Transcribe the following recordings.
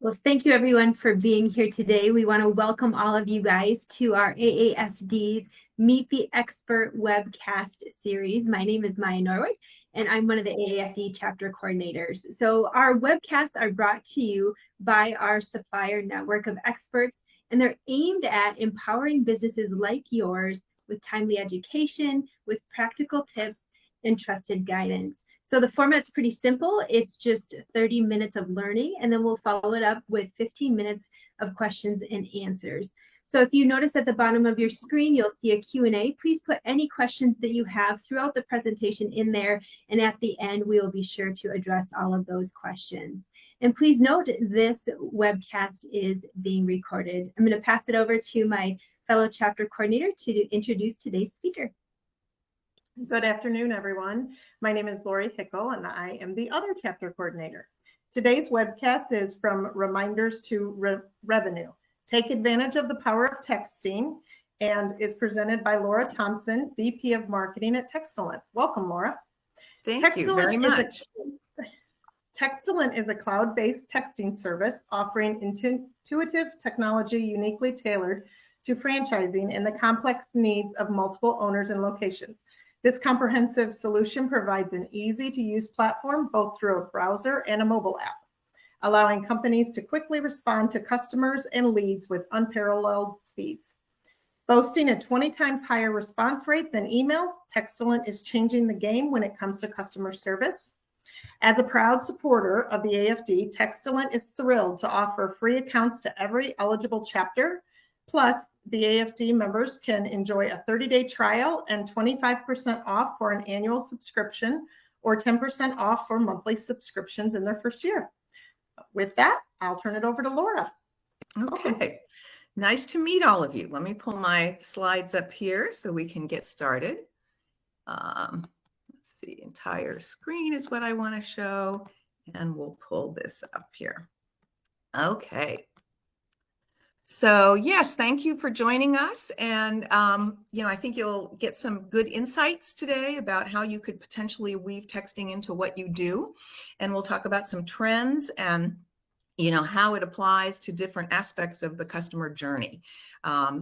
Well, thank you everyone for being here today. We want to welcome all of you guys to our AAFD's Meet the Expert webcast series. My name is Maya Norwood, and I'm one of the AAFD chapter coordinators. So our webcasts are brought to you by our supplier network of experts, and they're aimed at empowering businesses like yours with timely education, with practical tips, and trusted guidance. So the format's pretty simple. It's just 30 minutes of learning, and then we'll follow it up with 15 minutes of questions and answers. So if you notice at the bottom of your screen, you'll see a Q&A. Please put any questions that you have throughout the presentation in there, and at the end, we will be sure to address all of those questions. And please note, this webcast is being recorded. I'm going to pass it over to my fellow chapter coordinator to introduce today's speaker. Good afternoon, everyone. My name is Laura Thompson, and I am the other chapter coordinator. Today's webcast is from Reminders to Revenue. Take advantage of the power of texting, and is presented by Laura Thompson, VP of Marketing at Textellent. Welcome, Laura. Thank you very much. Textellent is a cloud-based texting service offering intuitive technology uniquely tailored to franchising and the complex needs of multiple owners and locations. This comprehensive solution provides an easy-to-use platform both through a browser and a mobile app, allowing companies to quickly respond to customers and leads with unparalleled speeds. Boasting a 20 times higher response rate than email, Textellent is changing the game when it comes to customer service. As a proud supporter of the AFD, Textellent is thrilled to offer free accounts to every eligible chapter. Plus, the AFD members can enjoy a 30-day trial and 25% off for an annual subscription or 10% off for monthly subscriptions in their first year. With that, I'll turn it over to Laura. Okay, nice to meet all of you. Let me pull my slides up here so we can get started. Let's see, entire screen is what I want to show, and we'll pull this up here. Okay. So yes, thank you for joining us. And, I think you'll get some good insights today about how you could potentially weave texting into what you do. And we'll talk about some trends and, how it applies to different aspects of the customer journey.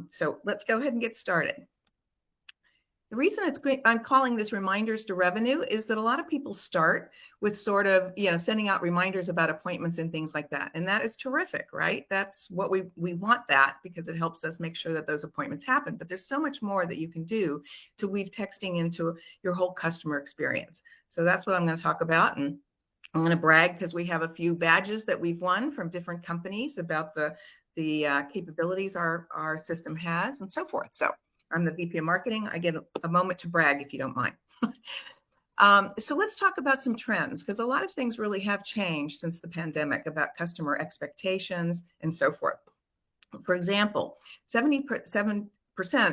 So let's go ahead and get started. The reason I'm calling this Reminders to Revenue is that a lot of people start with sort of, sending out reminders about appointments and things like that. And that is terrific, right? That's what we want, that because it helps us make sure that those appointments happen. But there's so much more that you can do to weave texting into your whole customer experience. So that's what I'm going to talk about. And I'm going to brag because we have a few badges that we've won from different companies about the capabilities our system has and so forth. So I'm the VP of Marketing. I get a moment to brag if you don't mind. So let's talk about some trends, because a lot of things really have changed since the pandemic about customer expectations and so forth. For example, 77%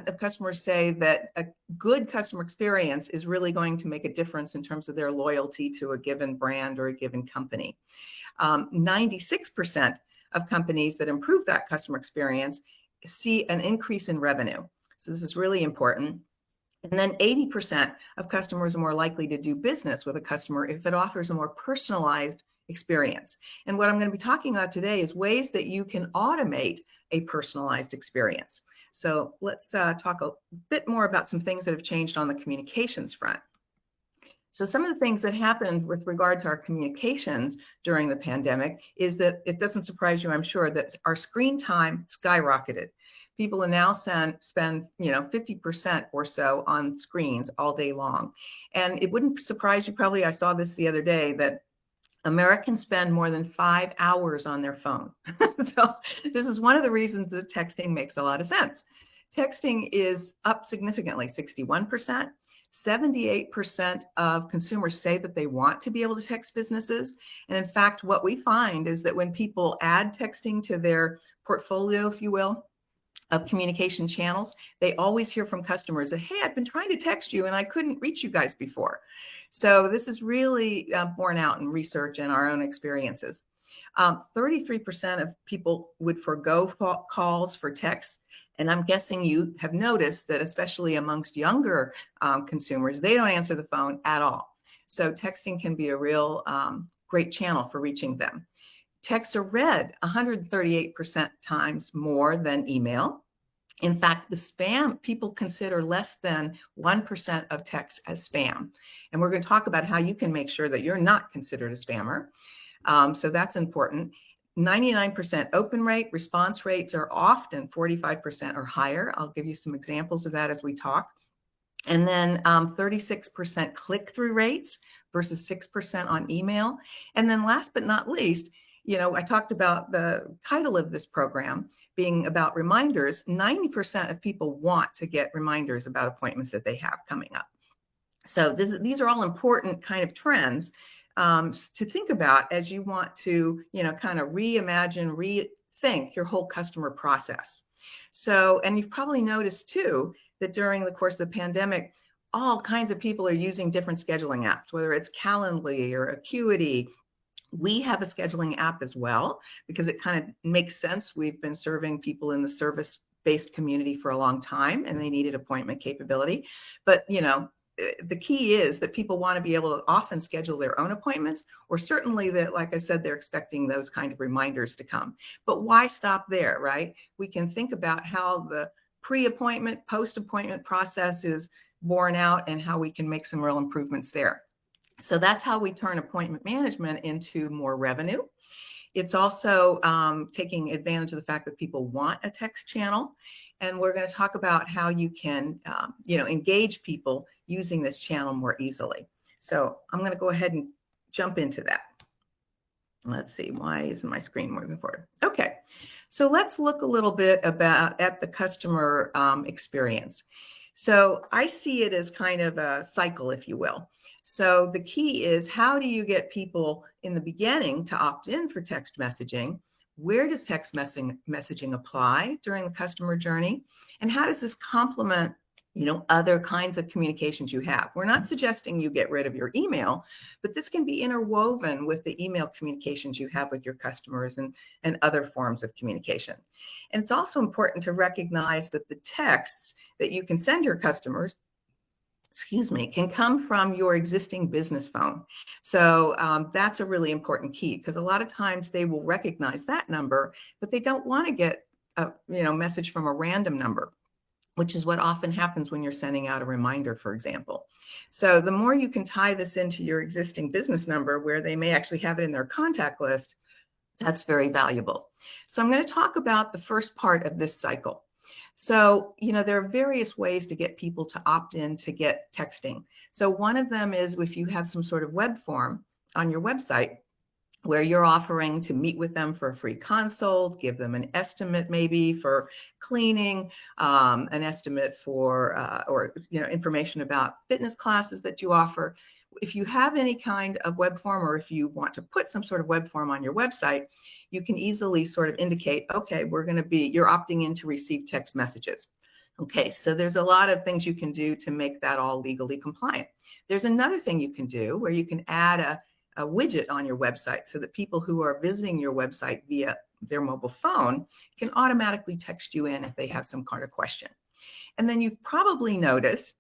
of customers say that a good customer experience is really going to make a difference in terms of their loyalty to a given brand or a given company. 96% of companies that improve that customer experience see an increase in revenue. So this is really important. And then 80% of customers are more likely to do business with a customer if it offers a more personalized experience. And what I'm going to be talking about today is ways that you can automate a personalized experience. So let's talk a bit more about some things that have changed on the communications front. So some of the things that happened with regard to our communications during the pandemic is that it doesn't surprise you, I'm sure, that our screen time skyrocketed. People now spend 50% or so on screens all day long. And it wouldn't surprise you, probably, I saw this the other day, that Americans spend more than 5 hours on their phone. So this is one of the reasons that texting makes a lot of sense. Texting is up significantly, 61%. 78% of consumers say that they want to be able to text businesses. And in fact, what we find is that when people add texting to their portfolio, if you will, of communication channels, they always hear from customers that, hey, I've been trying to text you and I couldn't reach you guys before. So this is really borne out in research and our own experiences. 33% of people would forgo calls for text. And I'm guessing you have noticed that, especially amongst younger consumers, they don't answer the phone at all. So texting can be a real great channel for reaching them. Texts are read 138% times more than email. In fact, the spam, people consider less than 1% of texts as spam. And we're going to talk about how you can make sure that you're not considered a spammer. So that's important. 99% open rate. Response rates are often 45% or higher. I'll give you some examples of that as we talk. And then 36% click-through rates versus 6% on email. And then last but not least, you know, I talked about the title of this program being about reminders. 90% of people want to get reminders about appointments that they have coming up. So these are all important kind of trends to think about as you want to, you know, kind of reimagine, rethink your whole customer process. So, and you've probably noticed too, that during the course of the pandemic, all kinds of people are using different scheduling apps, whether it's Calendly or Acuity. We have a scheduling app as well, because it kind of makes sense. We've been serving people in the service-based community for a long time, and they needed appointment capability. But, you know, the key is that people want to be able to often schedule their own appointments, or certainly that, like I said, they're expecting those kind of reminders to come. But why stop there, right? We can think about how the pre-appointment, post-appointment process is borne out and how we can make some real improvements there. So that's how we turn appointment management into more revenue. It's also taking advantage of the fact that people want a text channel. And we're going to talk about how you can, you know, engage people using this channel more easily. So I'm going to go ahead and jump into that. Let's see, why isn't my screen moving forward? Okay, so let's look a little bit at the customer experience. So I see it as kind of a cycle, if you will. So the key is, how do you get people in the beginning to opt in for text messaging? Where does text messaging apply during the customer journey? And how does this complement, you know, other kinds of communications you have? We're not suggesting you get rid of your email, but this can be interwoven with the email communications you have with your customers and other forms of communication. And it's also important to recognize that the texts that you can send your customers, can come from your existing business phone. So that's a really important key, because a lot of times they will recognize that number, but they don't want to get a message from a random number, which is what often happens when you're sending out a reminder, for example. So the more you can tie this into your existing business number, where they may actually have it in their contact list, that's very valuable. So I'm going to talk about the first part of this cycle. So, you know, there are various ways to get people to opt in to get texting. So one of them is if you have some sort of web form on your website where you're offering to meet with them for a free consult, give them an estimate maybe for cleaning, an estimate for, or, you know, information about fitness classes that you offer. If you have any kind of web form, or if you want to put some sort of web form on your website, you can easily sort of indicate, okay, you're opting in to receive text messages. Okay, so there's a lot of things you can do to make that all legally compliant. There's another thing you can do where you can add a widget on your website so that people who are visiting your website via their mobile phone can automatically text you in if they have some kind of question. And then you've probably noticed,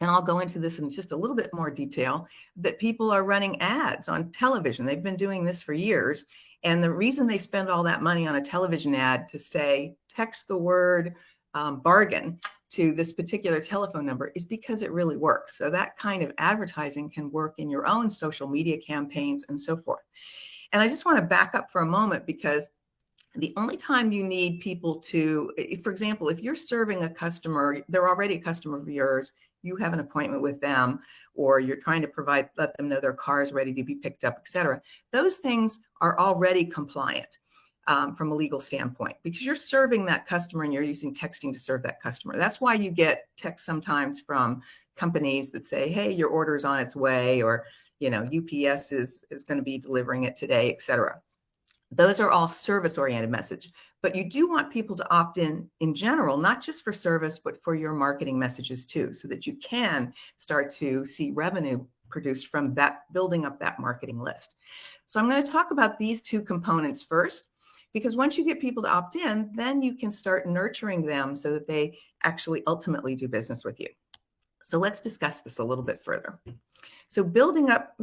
and I'll go into this in just a little bit more detail, that people are running ads on television. They've been doing this for years. And the reason they spend all that money on a television ad to say, text the word bargain to this particular telephone number, is because it really works. So that kind of advertising can work in your own social media campaigns and so forth. And I just want to back up for a moment, because the only time you need people to, for example, if you're serving a customer, they're already a customer of yours, you have an appointment with them, or you're trying to let them know their car is ready to be picked up, etc. Those things are already compliant from a legal standpoint, because you're serving that customer and you're using texting to serve that customer. That's why you get texts sometimes from companies that say, hey, your order is on its way, or, you know, UPS is going to be delivering it today, etc. Those are all service-oriented message, but you do want people to opt in general, not just for service, but for your marketing messages too, so that you can start to see revenue produced from that, building up that marketing list. So I'm going to talk about these two components first, because once you get people to opt in, then you can start nurturing them so that they actually ultimately do business with you. So let's discuss this a little bit further. So building up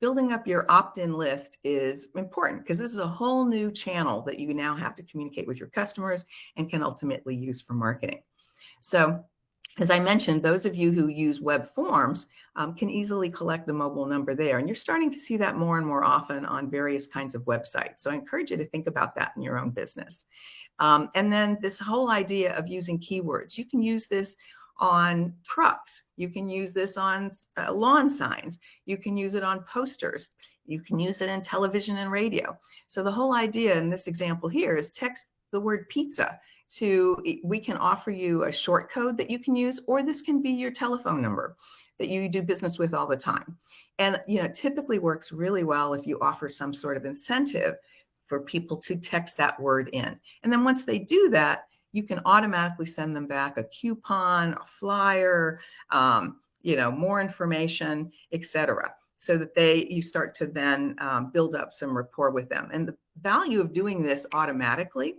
building up your opt-in list is important because this is a whole new channel that you now have to communicate with your customers and can ultimately use for marketing. So as I mentioned, those of you who use web forms can easily collect the mobile number there. And you're starting to see that more and more often on various kinds of websites. So I encourage you to think about that in your own business. And then this whole idea of using keywords. You can use this on trucks. You can use this on lawn signs. You can use it on posters. You can use it in television and radio. So the whole idea in this example here is text the word pizza. We can offer you a short code that you can use, or this can be your telephone number that you do business with all the time. And it typically works really well if you offer some sort of incentive for people to text that word in. And then once they do that, you can automatically send them back a coupon, a flyer, more information, etc., so that you start to then build up some rapport with them. And the value of doing this automatically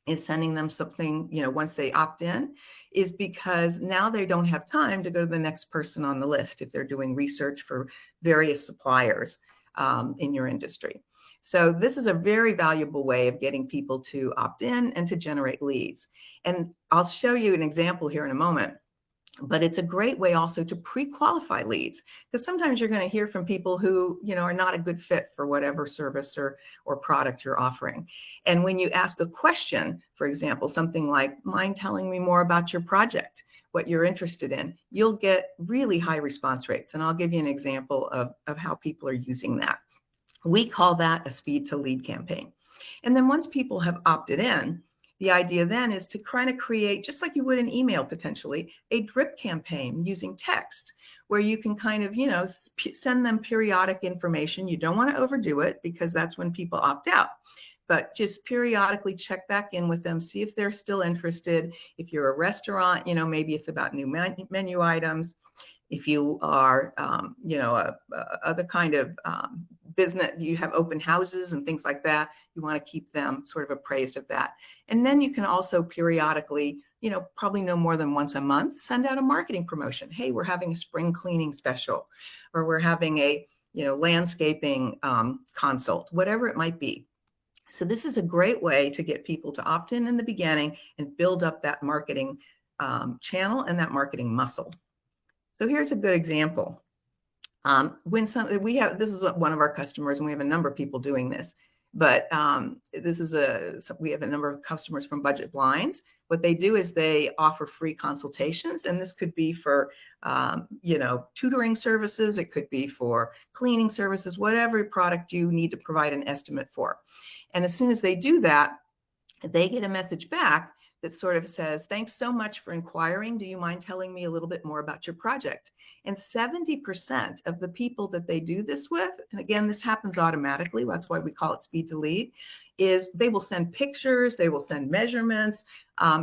is sending them something, once they opt in, is because now they don't have time to go to the next person on the list if they're doing research for various suppliers in your industry. So this is a very valuable way of getting people to opt in and to generate leads. And I'll show you an example here in a moment. But it's a great way also to pre-qualify leads, because sometimes you're going to hear from people who, are not a good fit for whatever service or product you're offering. And when you ask a question, for example, something like, mind telling me more about your project, what you're interested in, you'll get really high response rates. And I'll give you an example of how people are using that. We call that a speed to lead campaign. And then once people have opted in, the idea then is to kind of create, just like you would an email potentially, a drip campaign using text where you can kind of, send them periodic information. You don't want to overdo it because that's when people opt out. But just periodically check back in with them, see if they're still interested. If you're a restaurant, maybe it's about new menu items. If you are, other kind of business, you have open houses and things like that, you want to keep them sort of appraised of that. And then you can also periodically, probably no more than once a month, send out a marketing promotion. Hey, we're having a spring cleaning special, or we're having a, landscaping consult, whatever it might be. So this is a great way to get people to opt in the beginning and build up that marketing channel and that marketing muscle. So here's a good example. This is one of our customers, and we have a number of people doing this, but we have a number of customers from Budget Blinds. What they do is they offer free consultations, and this could be for, tutoring services. It could be for cleaning services, whatever product you need to provide an estimate for. And as soon as they do that, they get a message back that sort of says, thanks so much for inquiring. Do you mind telling me a little bit more about your project? And 70% of the people that they do this with, and again, this happens automatically, that's why we call it speed to lead, is they will send pictures, they will send measurements.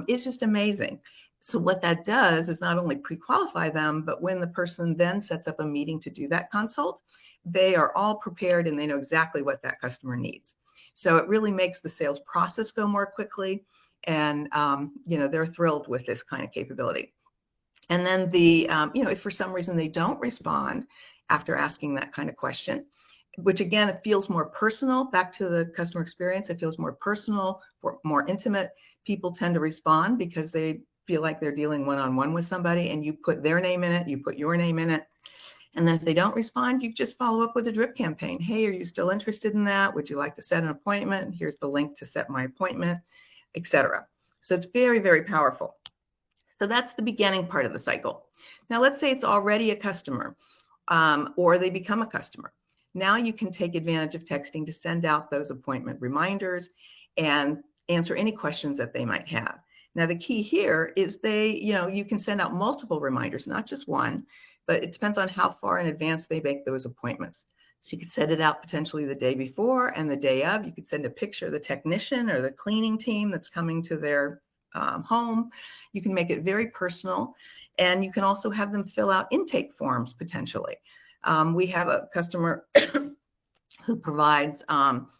It's just amazing. So what that does is not only pre-qualify them, but when the person then sets up a meeting to do that consult, they are all prepared and they know exactly what that customer needs. So it really makes the sales process go more quickly. And, they're thrilled with this kind of capability. And then if for some reason they don't respond after asking that kind of question, which again, it feels more personal, back to the customer experience, it feels more personal, more intimate. People tend to respond because they feel like they're dealing one-on-one with somebody, and you put their name in it, you put your name in it. And then if they don't respond, you just follow up with a drip campaign. Hey, are you still interested in that? Would you like to set an appointment? Here's the link to set my appointment, etc. So it's very, very powerful. So that's the beginning part of the cycle. Now, let's say it's already a customer or they become a customer. Now you can take advantage of texting to send out those appointment reminders and answer any questions that they might have. Now, the key here is you can send out multiple reminders, not just one, but it depends on how far in advance they make those appointments. So you could send it out potentially the day before and the day of. You could send a picture of the technician or the cleaning team that's coming to their home. You can make it very personal, and you can also have them fill out intake forms potentially. We have a customer who provides,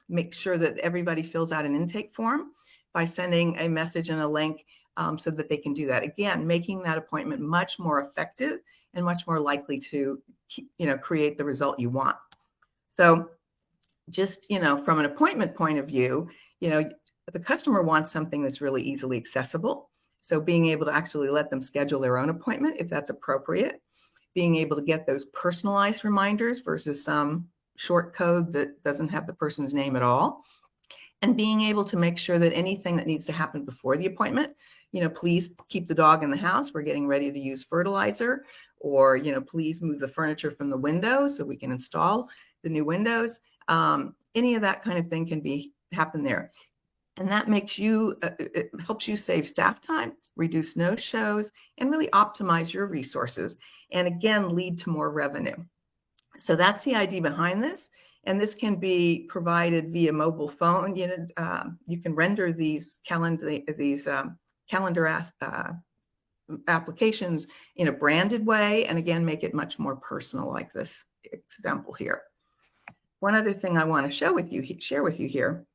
make sure that everybody fills out an intake form by sending a message and a link so that they can do that. Again, making that appointment much more effective and much more likely to, create the result you want. So just, from an appointment point of view, the customer wants something that's really easily accessible. So being able to actually let them schedule their own appointment if that's appropriate, being able to get those personalized reminders versus some short code that doesn't have the person's name at all, and being able to make sure that anything that needs to happen before the appointment, please keep the dog in the house, we're getting ready to use fertilizer, or, please move the furniture from the window so we can install the new windows. Any of that kind of thing can happen there. And that makes it helps you save staff time, reduce no-shows, and really optimize your resources, and again, lead to more revenue. So that's the idea behind this. And this can be provided via mobile phone. You can render these calendar applications in a branded way, and again, make it much more personal, like this example here. One other thing I want to share with you here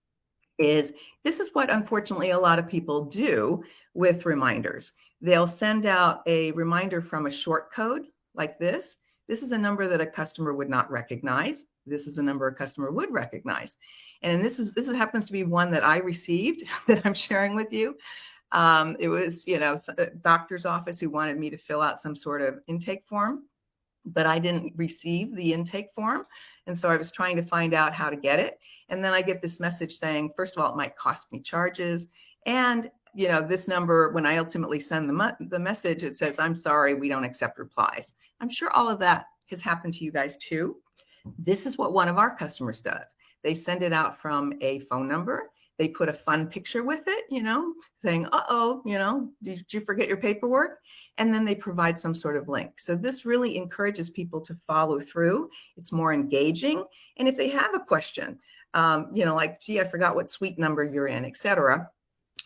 is this is what unfortunately a lot of people do with reminders. They'll send out a reminder from a short code like this. This is a number that a customer would not recognize. This is a number a customer would recognize. And this happens to be one that I received that I'm sharing with you. It was, a doctor's office who wanted me to fill out some sort of intake form, but I didn't receive the intake form. And so I was trying to find out how to get it. And then I get this message saying, first of all, it might cost me charges. And, this number, when I ultimately send the message, it says, I'm sorry, we don't accept replies. I'm sure all of that has happened to you guys too. This is what one of our customers does. They send it out from a phone number. They put a fun picture with it, saying, did you forget your paperwork? And then they provide some sort of link. So this really encourages people to follow through. It's more engaging. And if they have a question, like, gee, I forgot what suite number you're in, et cetera,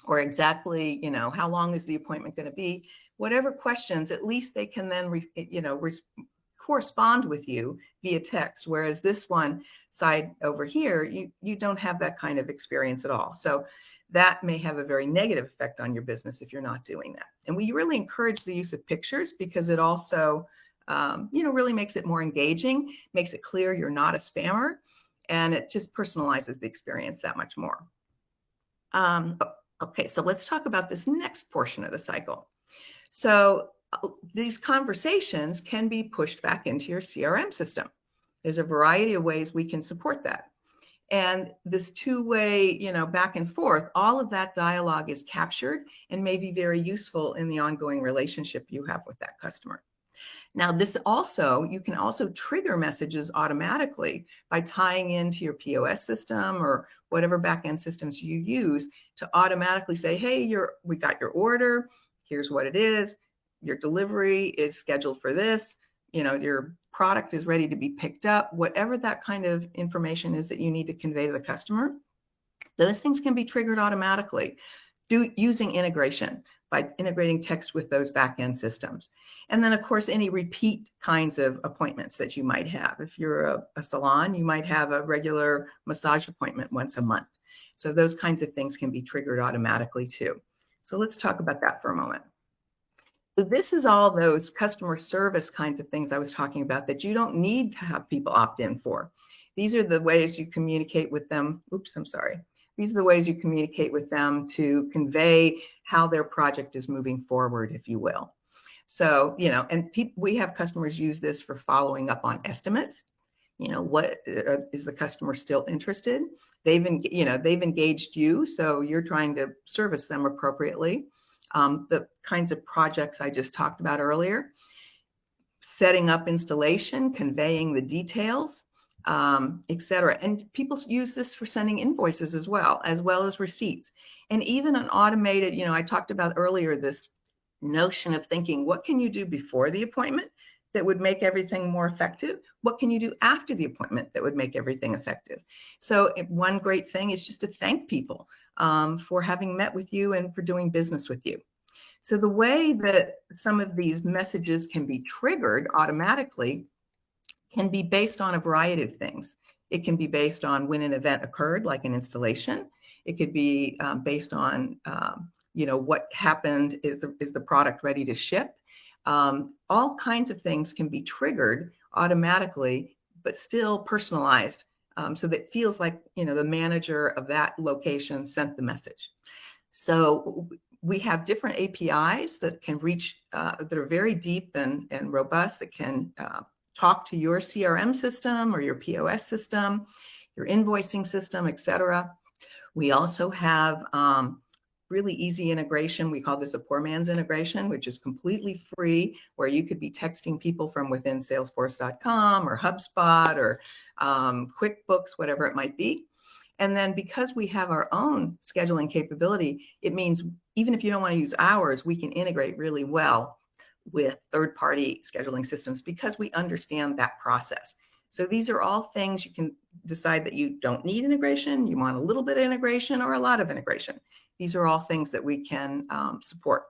or exactly, how long is the appointment going to be? Whatever questions, at least they can then, correspond with you via text. Whereas this one side over here, you don't have that kind of experience at all. So that may have a very negative effect on your business if you're not doing that. And we really encourage the use of pictures because it also, really makes it more engaging, makes it clear you're not a spammer, and it just personalizes the experience that much more. Okay, so let's talk about this next portion of the cycle. So these conversations can be pushed back into your CRM system. There's a variety of ways we can support that. And this two-way, back and forth, all of that dialogue is captured and may be very useful in the ongoing relationship you have with that customer. Now, you can also trigger messages automatically by tying into your POS system or whatever back-end systems you use to automatically say, hey, we got your order, here's what it is, your delivery is scheduled for this, your product is ready to be picked up, whatever that kind of information is that you need to convey to the customer, those things can be triggered automatically using integration, by integrating text with those back-end systems. And then, of course, any repeat kinds of appointments that you might have. If you're a salon, you might have a regular massage appointment once a month. So those kinds of things can be triggered automatically too. So let's talk about that for a moment. So this is all those customer service kinds of things I was talking about that you don't need to have people opt in for. These are the ways you communicate with them. These are the ways you communicate with them to convey how their project is moving forward, if you will. So, and we have customers use this for following up on estimates. What is the customer still interested? They've engaged you, so you're trying to service them appropriately. The kinds of projects I just talked about earlier, setting up installation, conveying the details, et cetera. And people use this for sending invoices as well as receipts. And even an automated, I talked about earlier, this notion of thinking, what can you do before the appointment that would make everything more effective? What can you do after the appointment that would make everything effective? So one great thing is just to thank people for having met with you and for doing business with you. So the way that some of these messages can be triggered automatically can be based on a variety of things. It can be based on when an event occurred, like an installation. It could be based on, what happened, is the product ready to ship? All kinds of things can be triggered automatically but still personalized, so that it feels like, the manager of that location sent the message. So we have different APIs that can reach, that are very deep and robust, that can talk to your CRM system or your POS system, your invoicing system, etc. We also have really easy integration. We call this a poor man's integration, which is completely free, where you could be texting people from within Salesforce.com or HubSpot or QuickBooks, whatever it might be. And then because we have our own scheduling capability, it means even if you don't want to use ours, we can integrate really well with third-party scheduling systems because we understand that process. So these are all things you can decide that you don't need integration, you want a little bit of integration or a lot of integration. These are all things that we can support.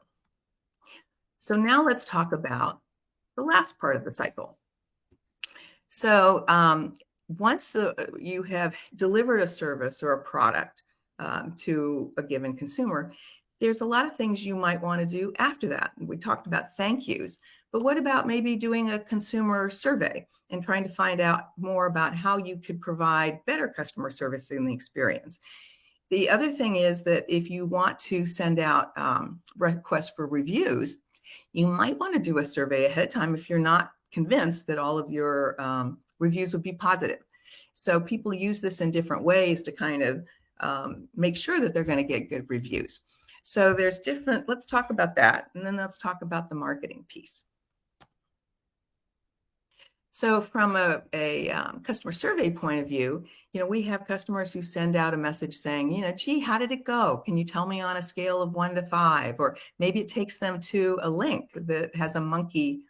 So now let's talk about the last part of the cycle. So once you have delivered a service or a product to a given consumer, there's a lot of things you might want to do after that. We talked about thank yous, but what about maybe doing a consumer survey and trying to find out more about how you could provide better customer service in the experience? The other thing is that if you want to send out requests for reviews, you might want to do a survey ahead of time if you're not convinced that all of your reviews would be positive. So people use this in different ways to kind of make sure that they're going to get good reviews. So there's different, let's talk about that. And then let's talk about the marketing piece. So from a customer survey point of view, we have customers who send out a message saying, gee, how did it go? Can you tell me on a scale of 1 to 5? Or maybe it takes them to a link that has a monkey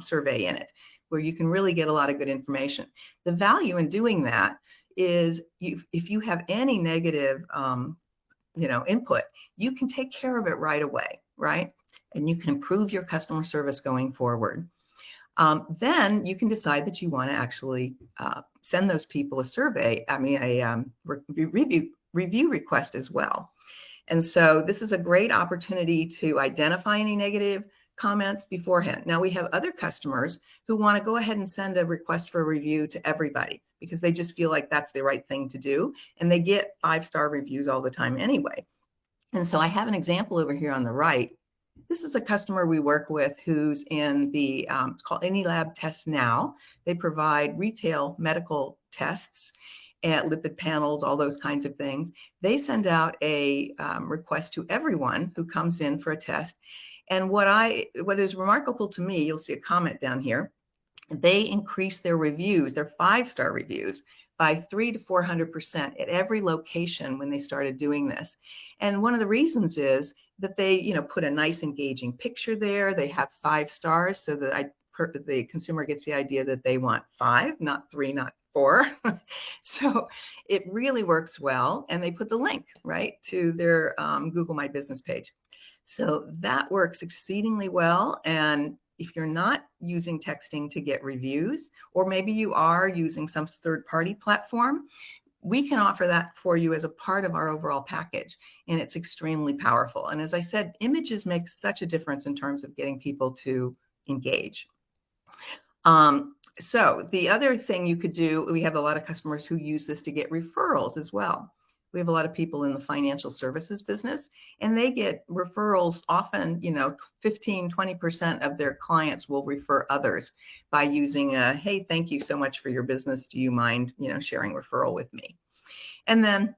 survey in it, where you can really get a lot of good information. The value in doing that is if you have any negative input, you can take care of it right away, right? And you can improve your customer service going forward. Then you can decide that you want to actually send those people a survey, a review request as well. And so this is a great opportunity to identify any negative comments beforehand. Now we have other customers who want to go ahead and send a request for a review to everybody because they just feel like that's the right thing to do. And they get 5-star reviews all the time anyway. And so I have an example over here on the right. This is a customer we work with who's in the, it's called AnyLab Test Now. They provide retail medical tests and lipid panels, all those kinds of things. They send out a request to everyone who comes in for a test. And what is remarkable to me, you'll see a comment down here, they increase their reviews, their 5-star reviews, by 300 to 400% at every location when they started doing this. And one of the reasons is that they, put a nice engaging picture there. They have 5 stars so that the consumer gets the idea that they want 5, not 3, not 4. So it really works well. And they put the link right to their Google My Business page. So that works exceedingly well. And if you're not using texting to get reviews, or maybe you are using some third-party platform, we can offer that for you as a part of our overall package. And it's extremely powerful. And as I said, images make such a difference in terms of getting people to engage. So the other thing you could do, we have a lot of customers who use this to get referrals as well. We have a lot of people in the financial services business, and they get referrals often, 15, 20% of their clients will refer others by using hey, thank you so much for your business. Do you mind, sharing referral with me? And then,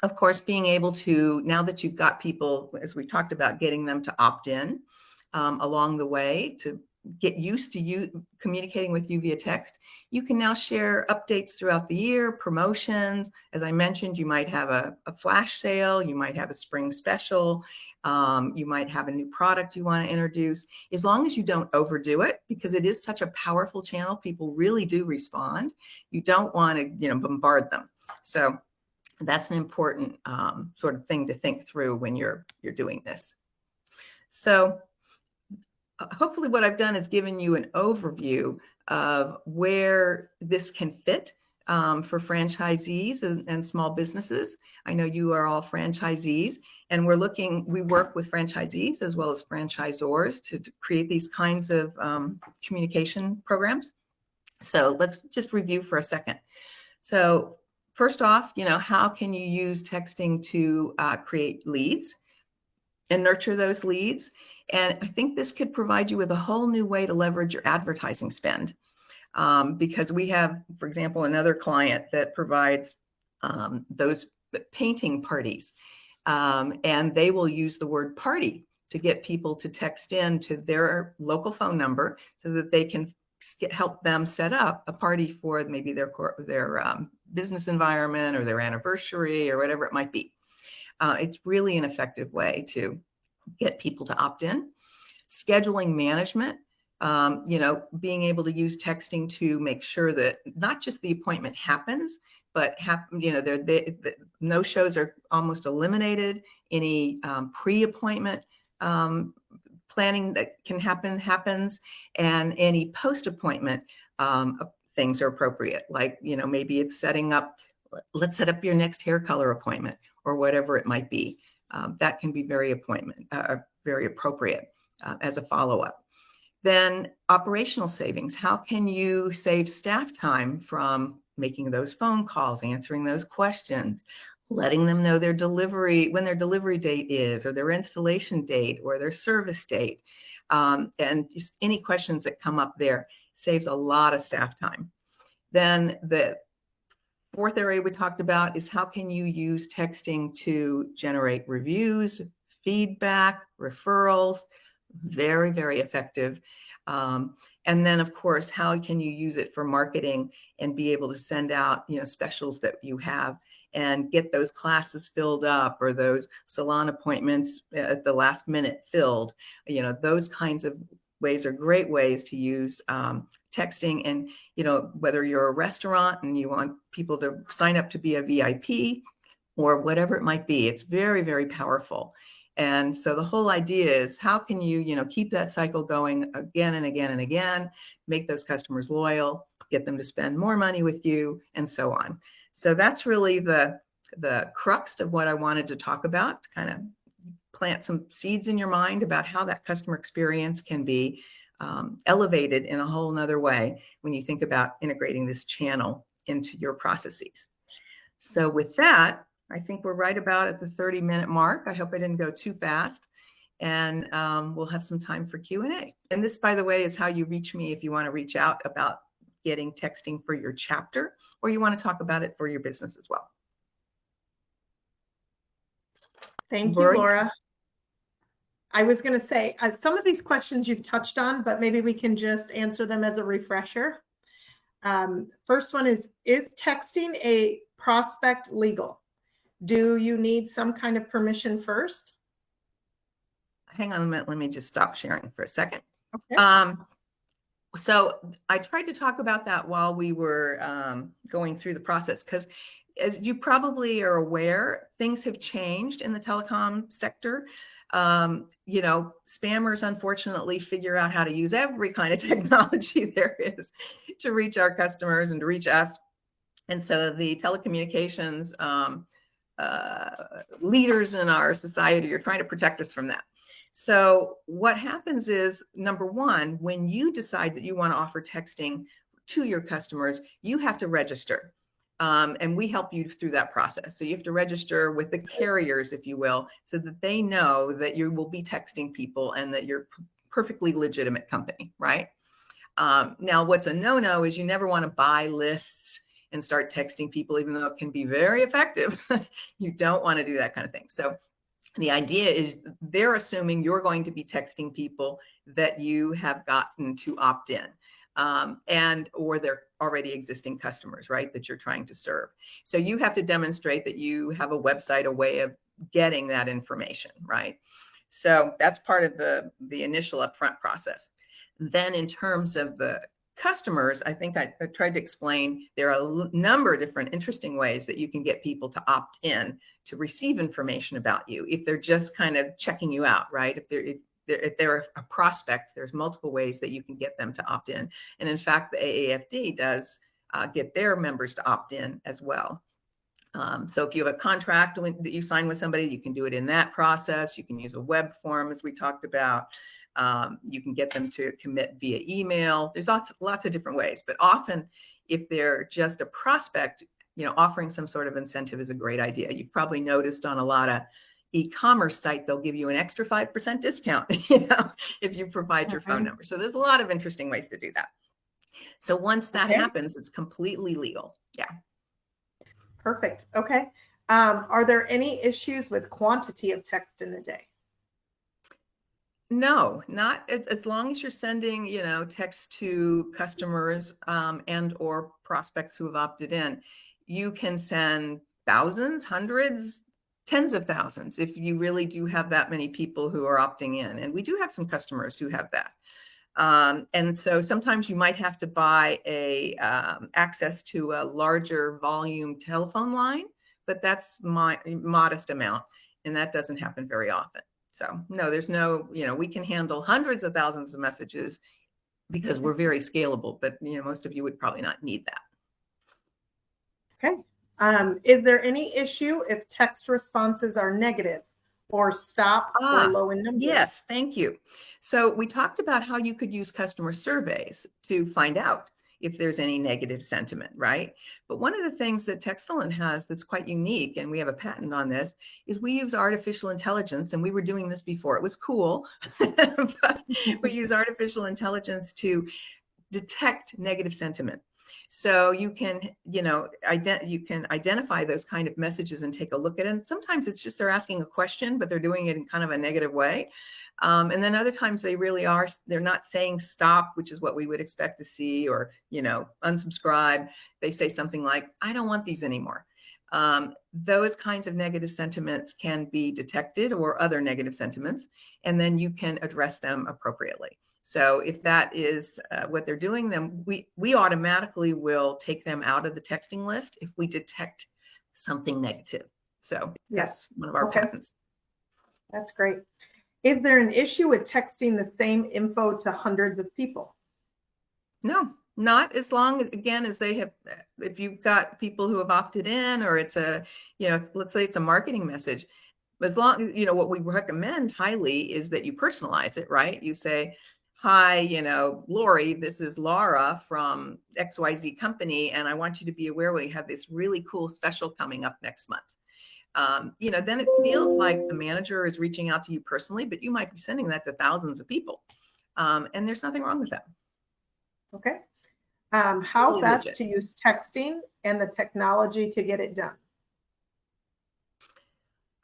of course, being able to, now that you've got people, as we talked about, getting them to opt in along the way to get used to you communicating with you via text, you can now share updates throughout the year, promotions. As I mentioned, you might have a flash sale, you might have a spring special, you might have a new product you want to introduce, as long as you don't overdo it, because it is such a powerful channel. People really do respond. You don't want to, bombard them. So that's an important sort of thing to think through when you're doing this. So hopefully what I've done is given you an overview of where this can fit for franchisees and small businesses. I know you are all franchisees, and we work with franchisees as well as franchisors to create these kinds of communication programs. So let's just review for a second. So first off, how can you use texting to create leads and nurture those leads? And I think this could provide you with a whole new way to leverage your advertising spend. Because we have, for example, another client that provides those painting parties. And they will use the word party to get people to text in to their local phone number so that they can help them set up a party for maybe their business environment or their anniversary or whatever it might be. It's really an effective way to get people to opt in. Scheduling management, being able to use texting to make sure that not just the appointment happens, but no shows are almost eliminated. Any pre-appointment planning that can happen happens, and any post-appointment things are appropriate. Like, maybe it's let's set up your next hair color appointment or whatever it might be. That can be very appropriate as a follow-up. Then operational savings. How can you save staff time from making those phone calls, answering those questions, letting them know when their delivery date is, or their installation date, or their service date, and just any questions that come up there saves a lot of staff time. Then the fourth area we talked about is how can you use texting to generate reviews, feedback, referrals. Very, very effective. And then, of course, how can you use it for marketing and be able to send out, specials that you have and get those classes filled up, or those salon appointments at the last minute filled. Those kinds of ways are great ways to use texting. And, whether you're a restaurant and you want people to sign up to be a VIP or whatever it might be, it's very, very powerful. And so the whole idea is how can you, keep that cycle going again and again and again, make those customers loyal, get them to spend more money with you, and so on. So that's really the crux of what I wanted to talk about, to kind of plant some seeds in your mind about how that customer experience can be elevated in a whole nother way when you think about integrating this channel into your processes. So with that, I think we're right about at the 30-minute mark. I hope I didn't go too fast. And we'll have some time for Q&A. And this, by the way, is how you reach me if you want to reach out about getting texting for your chapter, or you want to talk about it for your business as well. Thank you, Lori? Laura. I was going to say, some of these questions you've touched on, but maybe we can just answer them as a refresher. First one is texting a prospect legal? Do you need some kind of permission first? Hang on a minute. Let me just stop sharing for a second. Okay. So I tried to talk about that while we were going through the process, because as you probably are aware, things have changed in the telecom sector. Spammers unfortunately figure out how to use every kind of technology there is to reach our customers and to reach us. And so the telecommunications leaders in our society are trying to protect us from that. So what happens is, number one, when you decide that you want to offer texting to your customers, you have to register. And we help you through that process. So you have to register with the carriers, if you will, so that they know that you will be texting people and that you're a perfectly legitimate company, right? Now, what's a no-no is you never want to buy lists and start texting people, even though it can be very effective. You don't want to do that kind of thing. So the idea is they're assuming you're going to be texting people that you have gotten to opt in, or they're already existing customers, right, that you're trying to serve. So you have to demonstrate that you have a website, a way of getting that information, right? So that's part of the initial upfront process. Then in terms of the customers, I think I tried to explain there are a number of different interesting ways that you can get people to opt in to receive information about you if they're just kind of checking you out, right? If they're a prospect, there's multiple ways that you can get them to opt in. And in fact, the AAFD does get their members to opt in as well. So if you have a contract that you sign with somebody, you can do it in that process. You can use a web form, as we talked about. You can get them to commit via email. There's lots of different ways, but often if they're just a prospect, offering some sort of incentive is a great idea. You've probably noticed on a lot of e-commerce site, they'll give you an extra 5% discount, if you provide your phone number. So there's a lot of interesting ways to do that. So once that happens, it's completely legal. Yeah. Perfect. Okay. Are there any issues with quantity of text in a day? No, not as long as you're sending, text to customers and or prospects who have opted in. You can send thousands, hundreds, tens of thousands if you really do have that many people who are opting in. And we do have some customers who have that. And so sometimes you might have to buy access to a larger volume telephone line, but that's my modest amount. And that doesn't happen very often. So no, there's no, we can handle hundreds of thousands of messages because we're very scalable, but most of you would probably not need that. Okay. Is there any issue if text responses are negative or stop or low in numbers? Yes, thank you. So we talked about how you could use customer surveys to find out if there's any negative sentiment, right? But one of the things that Textellent has that's quite unique, and we have a patent on this, is we use artificial intelligence, and we were doing this before it was cool, but we use artificial intelligence to detect negative sentiment. So you can, you can identify those kind of messages and take a look at it. And sometimes it's just they're asking a question, but they're doing it in kind of a negative way. And then other times they really are, they're not saying stop, which is what we would expect to see, or, unsubscribe. They say something like, I don't want these anymore. Those kinds of negative sentiments can be detected, or other negative sentiments, and then you can address them appropriately. So if that is what they're doing, then we automatically will take them out of the texting list if we detect something negative. So that's one of our patents. That's great. Is there an issue with texting the same info to hundreds of people? No, not as long as, again, as they have, if you've got people who have opted in, or it's a, let's say it's a marketing message, as long, what we recommend highly is that you personalize it, right? You say, hi, Lori, this is Laura from XYZ company, and I want you to be aware we have this really cool special coming up next month. Then it feels like the manager is reaching out to you personally, but you might be sending that to thousands of people. And there's nothing wrong with that. Okay. How Really best legit. to use texting and the technology to get it done?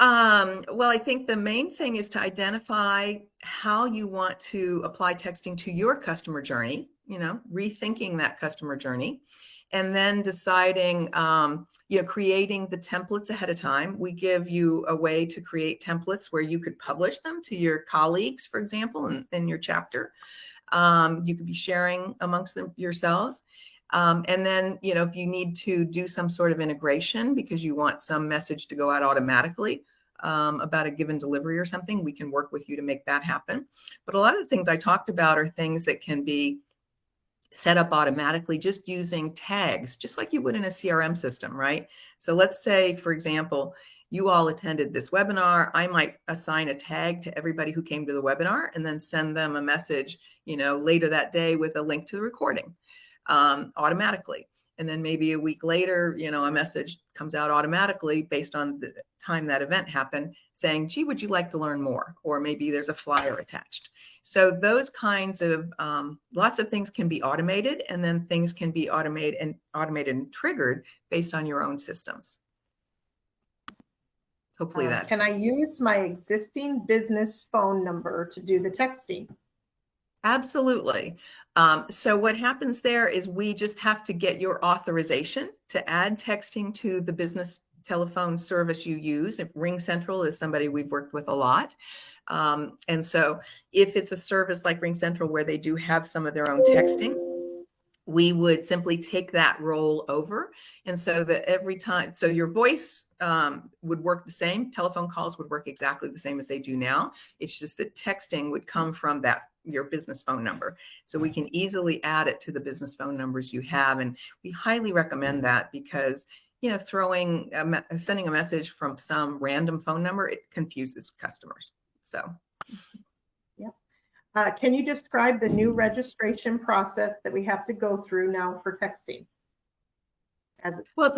Well, I think the main thing is to identify how you want to apply texting to your customer journey, rethinking that customer journey, and then deciding, creating the templates ahead of time. We give you a way to create templates where you could publish them to your colleagues, for example, in your chapter. You could be sharing amongst them yourselves. And then, if you need to do some sort of integration because you want some message to go out automatically about a given delivery or something, we can work with you to make that happen. But a lot of the things I talked about are things that can be set up automatically just using tags, just like you would in a CRM system, right? So let's say, for example, you all attended this webinar. I might assign a tag to everybody who came to the webinar and then send them a message, later that day with a link to the recording automatically. And then maybe a week later, a message comes out automatically based on the time that event happened saying, gee, would you like to learn more? Or maybe there's a flyer attached. So those kinds of, lots of things can be automated, and then things can be automated and triggered based on your own systems. Hopefully that. Can I use my existing business phone number to do the texting? Absolutely. So what happens there is we just have to get your authorization to add texting to the business telephone service you use. If RingCentral is somebody we've worked with a lot. And so if it's a service like RingCentral where they do have some of their own texting, we would simply take that role over. And so that every time, so your voice would work the same, telephone calls would work exactly the same as they do now. It's just that texting would come from your business phone number. So we can easily add it to the business phone numbers you have. And we highly recommend that because, sending a message from some random phone number, it confuses customers. So. Can you describe the new registration process that we have to go through now for texting? Well, it's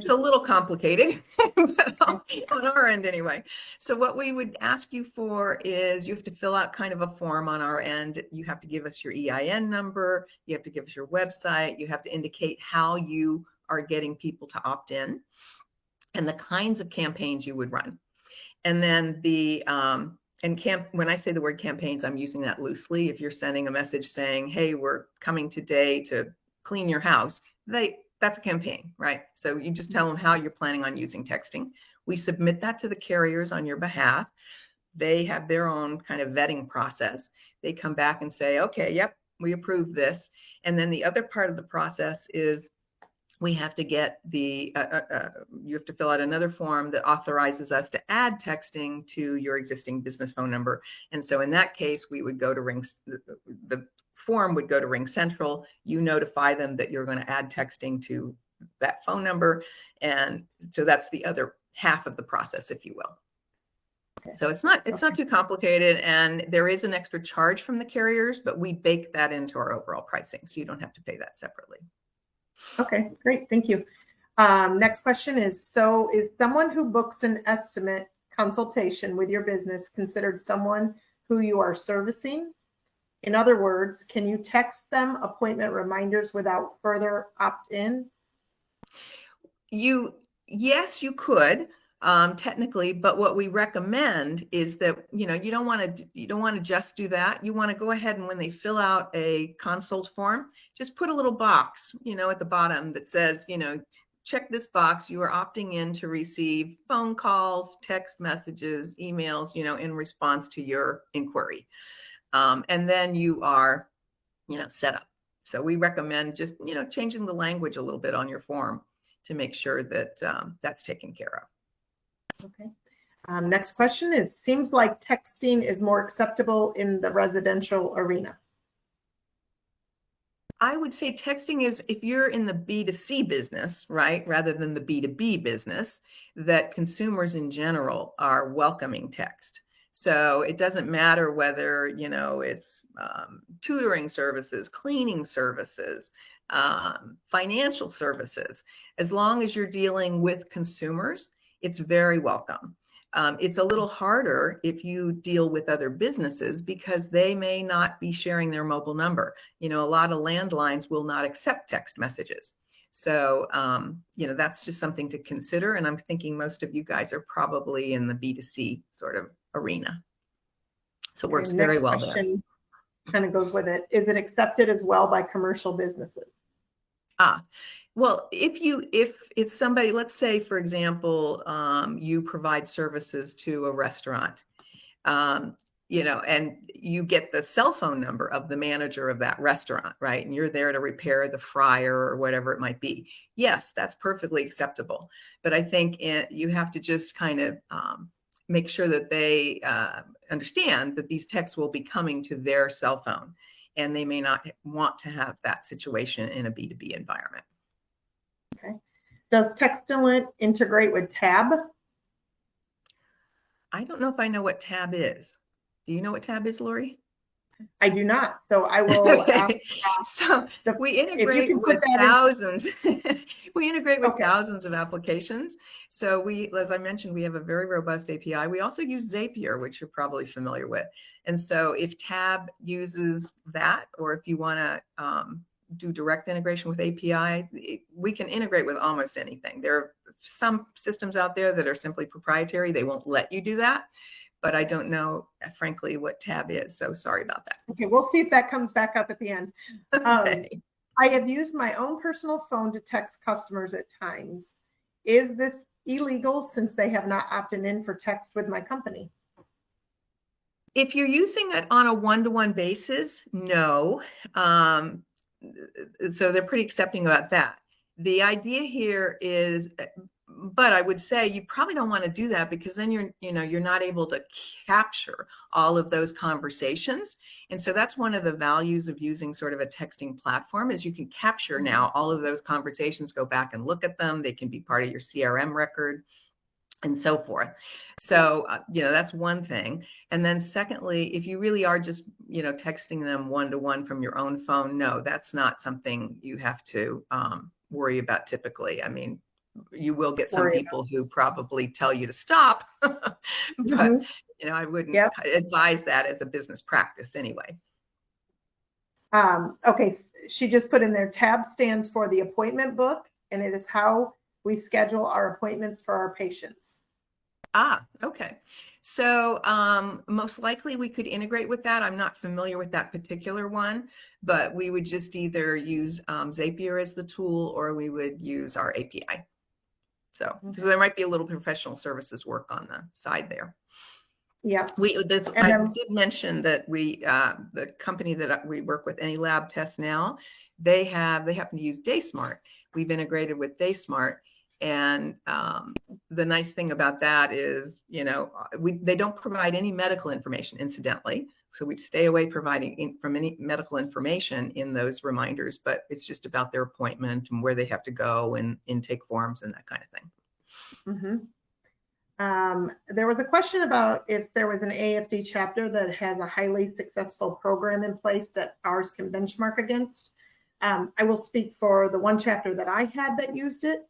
a little complicated, but on our end anyway. So what we would ask you for is you have to fill out kind of a form on our end. You have to give us your EIN number. You have to give us your website. You have to indicate how you are getting people to opt in and the kinds of campaigns you would run. And then when I say the word campaigns, I'm using that loosely. If you're sending a message saying, hey, we're coming today to clean your house, that's a campaign, right? So you just tell them how you're planning on using texting. We submit that to the carriers on your behalf. They have their own kind of vetting process. They come back and say, okay, yep, we approve this. And then the other part of the process is we have to get you have to fill out another form that authorizes us to add texting to your existing business phone number. And so in that case, we would go to the form would go to Ring Central. You notify them that you're going to add texting to that phone number. And so that's the other half of the process, if you will. Okay. So it's not too complicated, and there is an extra charge from the carriers, but we bake that into our overall pricing. So you don't have to pay that separately. Okay, great. Thank you. Next question is, so is someone who books an estimate consultation with your business considered someone who you are servicing? In other words, can you text them appointment reminders without further opt-in? Yes, you could technically, but what we recommend is that you don't want to just do that. You want to go ahead and when they fill out a consult form, just put a little box, at the bottom that says, check this box. You are opting in to receive phone calls, text messages, emails, in response to your inquiry. And then you are, set up. So we recommend just, changing the language a little bit on your form to make sure that that's taken care of. Okay. Next question is, seems like texting is more acceptable in the residential arena. I would say texting is, if you're in the B2C business, right, rather than the B2B business, that consumers in general are welcoming text. So it doesn't matter whether, it's tutoring services, cleaning services, financial services. As long as you're dealing with consumers, it's very welcome. It's a little harder if you deal with other businesses because they may not be sharing their mobile number. A lot of landlines will not accept text messages. So, that's just something to consider. And I'm thinking most of you guys are probably in the B2C sort of arena. So it works very well there. Kind of goes with it. Is it accepted as well by commercial businesses? Well, if it's somebody, let's say, for example, you provide services to a restaurant, and you get the cell phone number of the manager of that restaurant, right? And you're there to repair the fryer or whatever it might be. Yes, that's perfectly acceptable. But I think you have to just kind of make sure that they understand that these texts will be coming to their cell phone, and they may not want to have that situation in a B2B environment. Okay. Does Textellent integrate with Tab? I don't know if I know what Tab is. Do you know what Tab is, Lori? I do not. So I will ask. So we integrate with thousands. We integrate with thousands of applications. So as I mentioned, we have a very robust API. We also use Zapier, which you're probably familiar with. And so if Tab uses that, or if you want to do direct integration with API, we can integrate with almost anything. There are some systems out there that are simply proprietary. They won't let you do that. But I don't know, frankly, what Tab is. So sorry about that. Okay, we'll see if that comes back up at the end. Okay. I have used my own personal phone to text customers at times. Is this illegal since they have not opted in for text with my company? If you're using it on a one-to-one basis, no. So they're pretty accepting about that. The idea here is, but I would say you probably don't want to do that because then you're not able to capture all of those conversations. And so that's one of the values of using sort of a texting platform is you can capture now all of those conversations, go back and look at them. They can be part of your CRM record. and so forth. So, that's one thing. And then secondly, if you really are just, texting them one-to-one from your own phone, no, that's not something you have to worry about typically. I mean, you will get some people who probably tell you to stop, but, I wouldn't advise that as a business practice anyway. Okay, she just put in there, TAB stands for the appointment book, and it is how we schedule our appointments for our patients. Okay. So most likely we could integrate with that. I'm not familiar with that particular one, but we would just either use Zapier as the tool, or we would use our API. So there might be a little professional services work on the side there. Yeah. I did mention that the company that we work with, Any Lab Tests Now, they happen to use DaySmart. We've integrated with DaySmart. And the nice thing about that is, they don't provide any medical information, incidentally. So we stay away providing from any medical information in those reminders, but it's just about their appointment and where they have to go and intake forms and that kind of thing. There was a question about if there was an AFD chapter that has a highly successful program in place that ours can benchmark against. I will speak for the one chapter that I had that used it.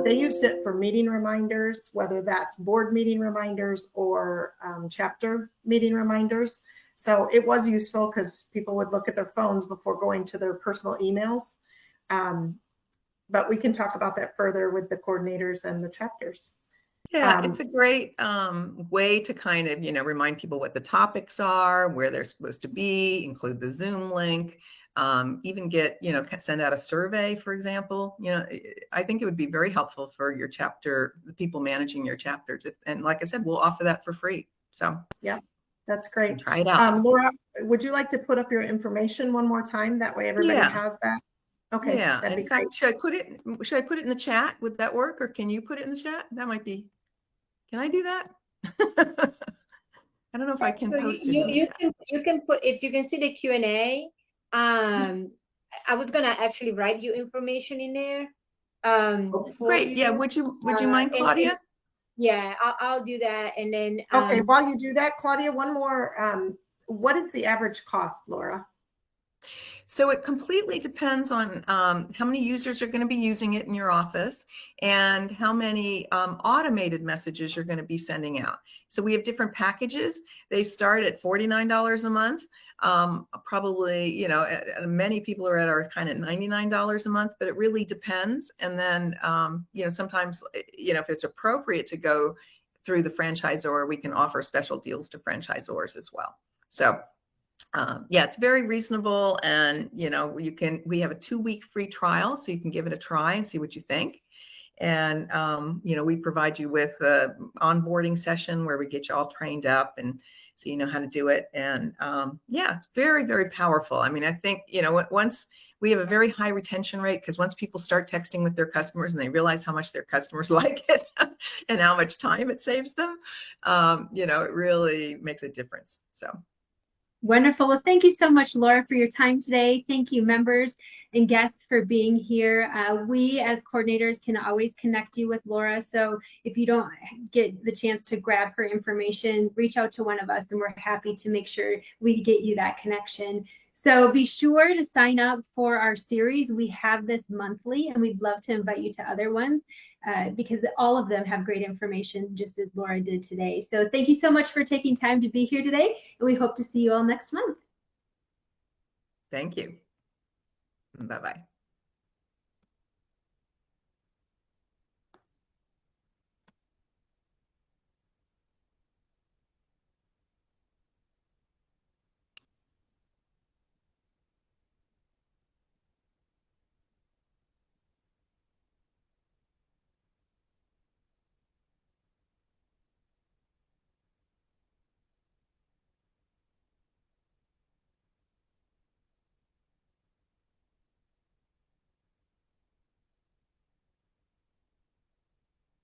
They used it for meeting reminders, whether that's board meeting reminders or chapter meeting reminders. So it was useful because people would look at their phones before going to their personal emails. But we can talk about that further with the coordinators and the chapters. Yeah, it's a great way to kind of, remind people what the topics are, where they're supposed to be, include the Zoom link. Even send out a survey, for example. I think it would be very helpful for your chapter, the people managing your chapters. And like I said, we'll offer that for free. So yeah, that's great. Try it out. Laura, would you like to put up your information one more time? That way everybody has that. Okay. Yeah. In fact, should I put it in the chat? Would that work? Or can you put it in the chat? That might be. Can I do that? I don't know if I can post it. You can put, if you can see the Q&A. I was gonna actually write you information in there. Great. Yeah. Would you mind, Claudia? Yeah, I'll do that. And then okay, while you do that, Claudia, one more. What is the average cost, Laura? So it completely depends on how many users are going to be using it in your office and how many automated messages you're going to be sending out. So we have different packages. They start at $49 a month. Probably, many people are at our kind of $99 a month, but it really depends. And then, sometimes, if it's appropriate to go through the franchisor, we can offer special deals to franchisors as well. So it's very reasonable, and we have a 2-week free trial, so you can give it a try and see what you think. And we provide you with an onboarding session where we get you all trained up, and so you know how to do it. And it's very, very powerful. I mean, I think once we have a very high retention rate, because once people start texting with their customers and they realize how much their customers like it and how much time it saves them, it really makes a difference. So. Wonderful. Well, thank you so much, Laura, for your time today. Thank you, members and guests, for being here. We, as coordinators, can always connect you with Laura. So if you don't get the chance to grab her information, reach out to one of us, and we're happy to make sure we get you that connection. So be sure to sign up for our series. We have this monthly, and we'd love to invite you to other ones because all of them have great information, just as Laura did today. So thank you so much for taking time to be here today, and we hope to see you all next month. Thank you. Bye-bye.